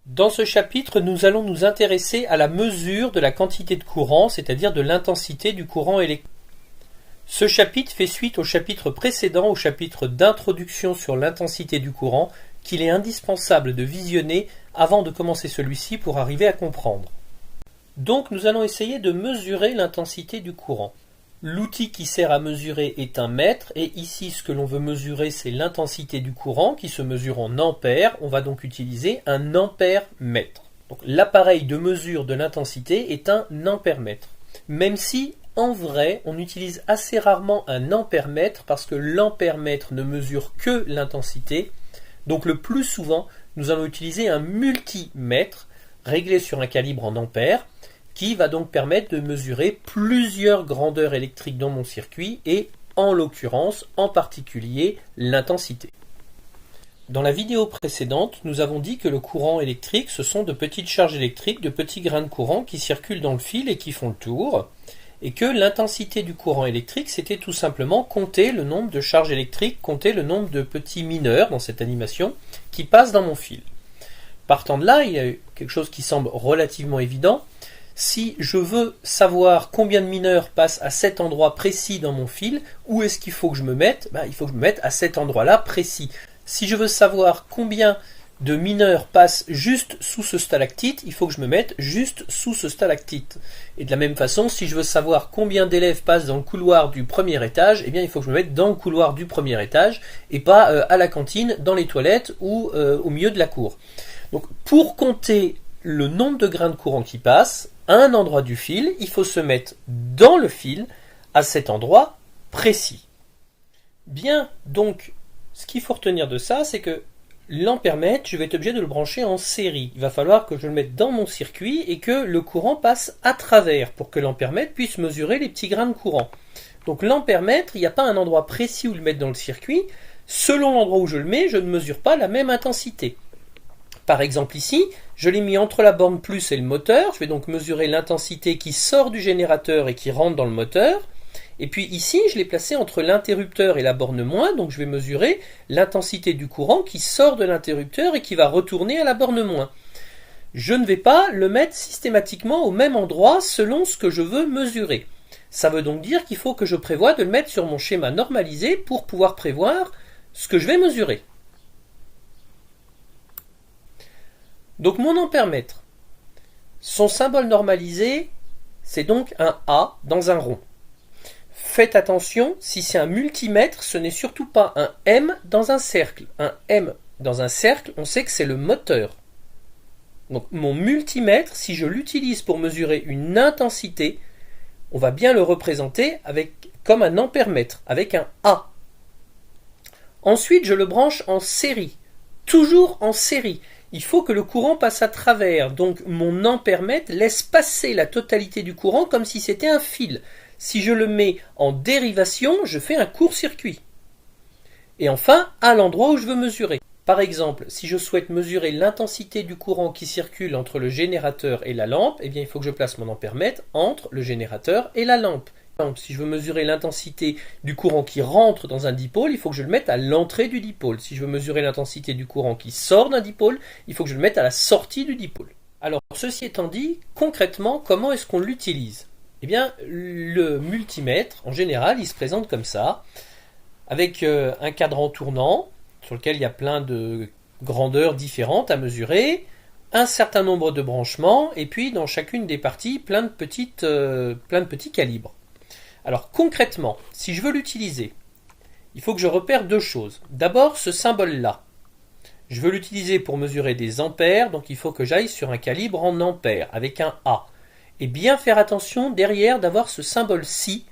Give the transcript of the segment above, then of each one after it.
Dans ce chapitre, nous allons nous intéresser à la mesure de la quantité de courant, c'est-à-dire de l'intensité du courant électrique. Ce chapitre fait suite au chapitre précédent, au chapitre d'introduction sur l'intensité du courant, qu'il est indispensable de visionner avant de commencer celui-ci pour arriver à comprendre. Donc nous allons essayer de mesurer l'intensité du courant. L'outil qui sert à mesurer est un mètre, et ici ce que l'on veut mesurer c'est l'intensité du courant qui se mesure en ampères. On va donc utiliser un ampère-mètre. Donc l'appareil de mesure de l'intensité est un ampère-mètre. Même si en vrai on utilise assez rarement un ampère-mètre parce que l'ampère-mètre ne mesure que l'intensité. Donc le plus souvent nous allons utiliser un multimètre réglé sur un calibre en ampères, qui va donc permettre de mesurer plusieurs grandeurs électriques dans mon circuit et, en l'occurrence, en particulier, l'intensité. Dans la vidéo précédente, nous avons dit que le courant électrique, ce sont de petites charges électriques, de petits grains de courant qui circulent dans le fil et qui font le tour, et que l'intensité du courant électrique, c'était tout simplement compter le nombre de charges électriques, compter le nombre de petits mineurs dans cette animation qui passent dans mon fil. Partant de là, il y a quelque chose qui semble relativement évident. Si je veux savoir combien de mineurs passent à cet endroit précis dans mon fil, où est-ce qu'il faut que je me mette? Il faut que je me mette à cet endroit-là précis. Si je veux savoir combien de mineurs passent juste sous ce stalactite, il faut que je me mette juste sous ce stalactite. Et de la même façon, si je veux savoir combien d'élèves passent dans le couloir du premier étage, eh bien il faut que je me mette dans le couloir du premier étage et pas à la cantine, dans les toilettes ou au milieu de la cour. Donc pour compter le nombre de grains de courant qui passent à un endroit du fil, il faut se mettre dans le fil à cet endroit précis. Bien, donc ce qu'il faut retenir de ça, c'est que l'ampère-mètre, je vais être obligé de le brancher en série. Il va falloir que je le mette dans mon circuit et que le courant passe à travers pour que l'ampère-mètre puisse mesurer les petits grains de courant. Donc l'ampère-mètre, il n'y a pas un endroit précis où le mettre dans le circuit. Selon l'endroit où je le mets, je ne mesure pas la même intensité. Par exemple ici, je l'ai mis entre la borne plus et le moteur, je vais donc mesurer l'intensité qui sort du générateur et qui rentre dans le moteur. Et puis ici, je l'ai placé entre l'interrupteur et la borne moins, donc je vais mesurer l'intensité du courant qui sort de l'interrupteur et qui va retourner à la borne moins. Je ne vais pas le mettre systématiquement au même endroit selon ce que je veux mesurer. Ça veut donc dire qu'il faut que je prévoie de le mettre sur mon schéma normalisé pour pouvoir prévoir ce que je vais mesurer. Donc mon ampère-mètre, son symbole normalisé, c'est donc un A dans un rond. Faites attention, si c'est un multimètre, ce n'est surtout pas un M dans un cercle. Un M dans un cercle, on sait que c'est le moteur. Donc mon multimètre, si je l'utilise pour mesurer une intensité, on va bien le représenter comme un ampère-mètre, avec un A. Ensuite, je le branche en série, toujours en série. Il faut que le courant passe à travers, donc mon ampère-mètre laisse passer la totalité du courant comme si c'était un fil. Si je le mets en dérivation, je fais un court-circuit. Et enfin, à l'endroit où je veux mesurer. Par exemple, si je souhaite mesurer l'intensité du courant qui circule entre le générateur et la lampe, eh bien il faut que je place mon ampère-mètre entre le générateur et la lampe. Si je veux mesurer l'intensité du courant qui rentre dans un dipôle, il faut que je le mette à l'entrée du dipôle. Si je veux mesurer l'intensité du courant qui sort d'un dipôle, il faut que je le mette à la sortie du dipôle. Alors, ceci étant dit, concrètement, comment est-ce qu'on l'utilise? Eh bien, le multimètre, en général, il se présente comme ça, avec un cadran tournant, sur lequel il y a plein de grandeurs différentes à mesurer, un certain nombre de branchements, et puis dans chacune des parties, plein de petits calibres. Alors concrètement, si je veux l'utiliser, il faut que je repère deux choses. D'abord, ce symbole-là. Je veux l'utiliser pour mesurer des ampères, donc il faut que j'aille sur un calibre en ampères, avec un A. Et bien faire attention derrière d'avoir ce symbole-ci,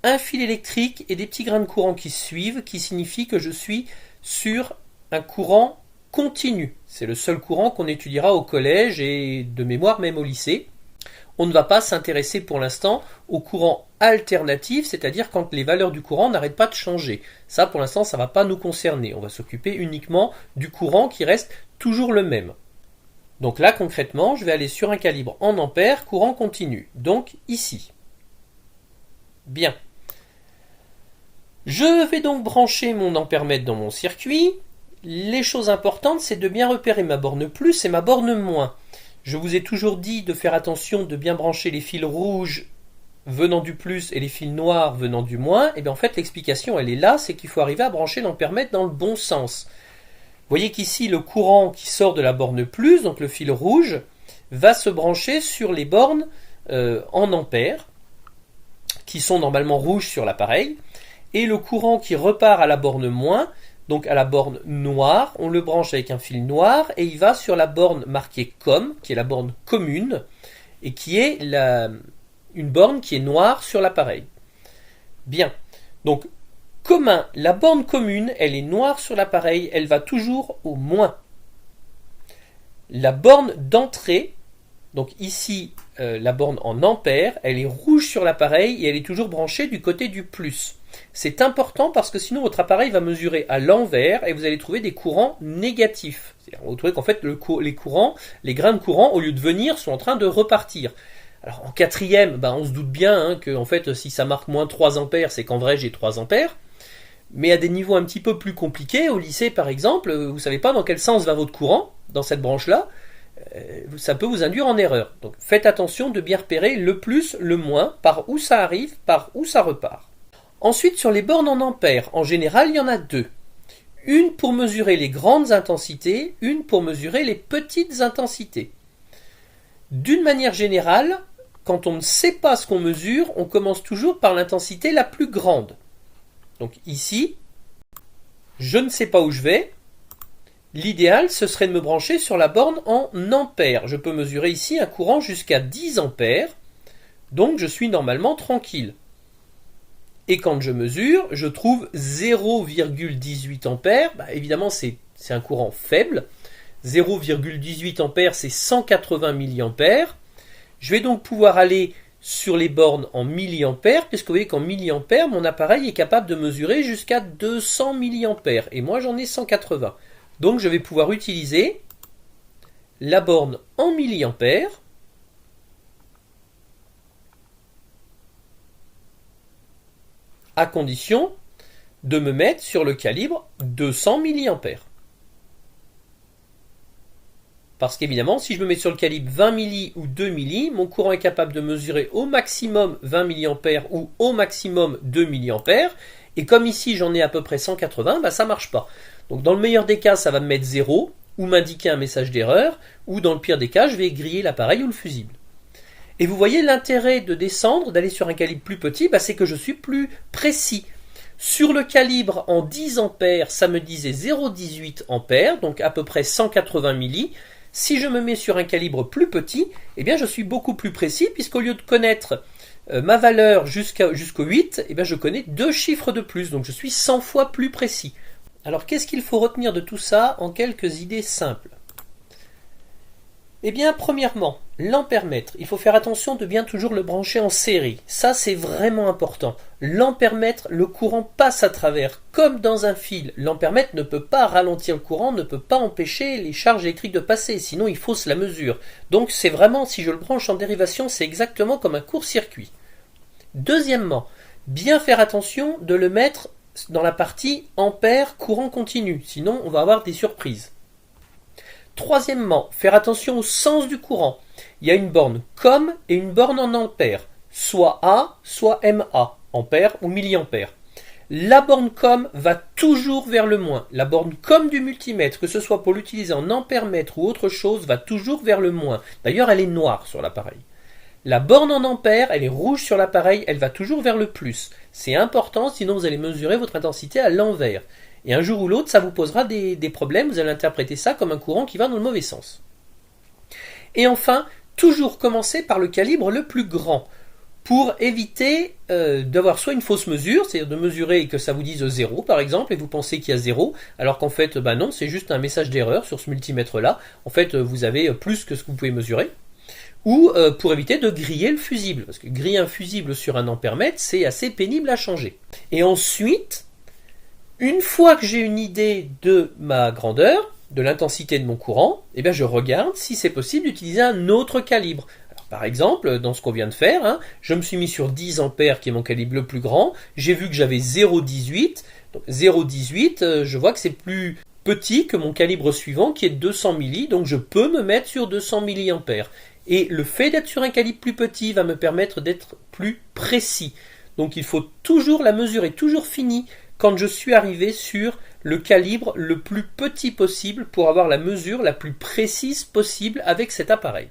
un fil électrique et des petits grains de courant qui suivent, qui signifie que je suis sur un courant continu. C'est le seul courant qu'on étudiera au collège et de mémoire même au lycée. On ne va pas s'intéresser pour l'instant au courant alternatif, c'est-à-dire quand les valeurs du courant n'arrêtent pas de changer. Ça, pour l'instant, ça ne va pas nous concerner. On va s'occuper uniquement du courant qui reste toujours le même. Donc là, concrètement, je vais aller sur un calibre en ampères, courant continu. Donc ici. Bien. Je vais donc brancher mon ampère-mètre dans mon circuit. Les choses importantes, c'est de bien repérer ma borne plus et ma borne moins. Je vous ai toujours dit de faire attention de bien brancher les fils rouges venant du plus et les fils noirs venant du moins. Et bien en fait l'explication elle est là, c'est qu'il faut arriver à brancher l'ampèremètre dans le bon sens. Vous voyez qu'ici le courant qui sort de la borne plus, donc le fil rouge, va se brancher sur les bornes en ampères, qui sont normalement rouges sur l'appareil, et le courant qui repart à la borne moins, donc à la borne noire, on le branche avec un fil noir, et il va sur la borne marquée COM, qui est la borne commune, et qui est une borne qui est noire sur l'appareil. Bien, donc commun, la borne commune, elle est noire sur l'appareil, elle va toujours au moins. La borne d'entrée, donc ici la borne en ampères, elle est rouge sur l'appareil et elle est toujours branchée du côté du plus. C'est important parce que sinon votre appareil va mesurer à l'envers et vous allez trouver des courants négatifs. Vous trouvez qu'en fait les grains de courant, au lieu de venir, sont en train de repartir. Alors en quatrième, on se doute bien que en fait, si ça marque moins 3 ampères, c'est qu'en vrai j'ai 3 ampères. Mais à des niveaux un petit peu plus compliqués, au lycée par exemple, vous ne savez pas dans quel sens va votre courant dans cette branche-là, ça peut vous induire en erreur. Donc faites attention de bien repérer le plus, le moins, par où ça arrive, par où ça repart. Ensuite, sur les bornes en ampères, en général, il y en a deux. Une pour mesurer les grandes intensités, une pour mesurer les petites intensités. D'une manière générale, quand on ne sait pas ce qu'on mesure, on commence toujours par l'intensité la plus grande. Donc ici, je ne sais pas où je vais. L'idéal, ce serait de me brancher sur la borne en ampères. Je peux mesurer ici un courant jusqu'à 10 ampères. Donc je suis normalement tranquille. Et quand je mesure, je trouve 0,18 ampères. Évidemment, c'est un courant faible. 0,18 ampères, c'est 180 milliampères. Je vais donc pouvoir aller sur les bornes en milliampères, puisque vous voyez qu'en milliampères, mon appareil est capable de mesurer jusqu'à 200 milliampères. Et moi, j'en ai 180. Donc, je vais pouvoir utiliser la borne en milliampères. À condition de me mettre sur le calibre 200 milliampères. Parce qu'évidemment, si je me mets sur le calibre 20 milli ou 2 milli, mon courant est capable de mesurer au maximum 20 milliampères ou au maximum 2 milliampères. Et comme ici, j'en ai à peu près 180, ça ne marche pas. Donc dans le meilleur des cas, ça va me mettre 0 ou m'indiquer un message d'erreur. Ou dans le pire des cas, je vais griller l'appareil ou le fusible. Et vous voyez l'intérêt de descendre, d'aller sur un calibre plus petit, c'est que je suis plus précis. Sur le calibre en 10 ampères, ça me disait 0,18 ampères, donc à peu près 180 milli. Si je me mets sur un calibre plus petit, je suis beaucoup plus précis, puisqu'au lieu de connaître ma valeur jusqu'au 8, je connais 2 chiffres de plus, donc je suis 100 fois plus précis. Alors qu'est-ce qu'il faut retenir de tout ça en quelques idées simples ? Premièrement, l'ampèremètre, il faut faire attention de bien toujours le brancher en série. Ça, c'est vraiment important. L'ampèremètre, le courant passe à travers, comme dans un fil. L'ampèremètre ne peut pas ralentir le courant, ne peut pas empêcher les charges électriques de passer, sinon il fausse la mesure. Donc c'est vraiment, si je le branche en dérivation, c'est exactement comme un court-circuit. Deuxièmement, bien faire attention de le mettre dans la partie ampère courant continu, sinon on va avoir des surprises. Troisièmement, faire attention au sens du courant. Il y a une borne COM et une borne en ampères, soit A, soit MA, ampères ou milliampères. La borne COM va toujours vers le moins. La borne COM du multimètre, que ce soit pour l'utiliser en ampèremètre ou autre chose, va toujours vers le moins. D'ailleurs, elle est noire sur l'appareil. La borne en ampères, elle est rouge sur l'appareil, elle va toujours vers le plus. C'est important, sinon vous allez mesurer votre intensité à l'envers. Et un jour ou l'autre, ça vous posera des problèmes, vous allez interpréter ça comme un courant qui va dans le mauvais sens. Et enfin, toujours commencer par le calibre le plus grand, pour éviter d'avoir soit une fausse mesure, c'est-à-dire de mesurer et que ça vous dise 0 par exemple, et vous pensez qu'il y a 0, alors qu'en fait, non, c'est juste un message d'erreur sur ce multimètre-là. En fait, vous avez plus que ce que vous pouvez mesurer. Ou pour éviter de griller le fusible, parce que griller un fusible sur un ampèremètre, c'est assez pénible à changer. Et ensuite, une fois que j'ai une idée de ma grandeur, de l'intensité de mon courant, je regarde si c'est possible d'utiliser un autre calibre. Alors, par exemple, dans ce qu'on vient de faire, je me suis mis sur 10 ampères qui est mon calibre le plus grand, j'ai vu que j'avais 0,18, donc 0,18, je vois que c'est plus petit que mon calibre suivant qui est de 200 milli, donc je peux me mettre sur 200 milliampères. Et le fait d'être sur un calibre plus petit va me permettre d'être plus précis. Donc il faut toujours, la mesure est toujours finie quand je suis arrivé sur le calibre le plus petit possible pour avoir la mesure la plus précise possible avec cet appareil.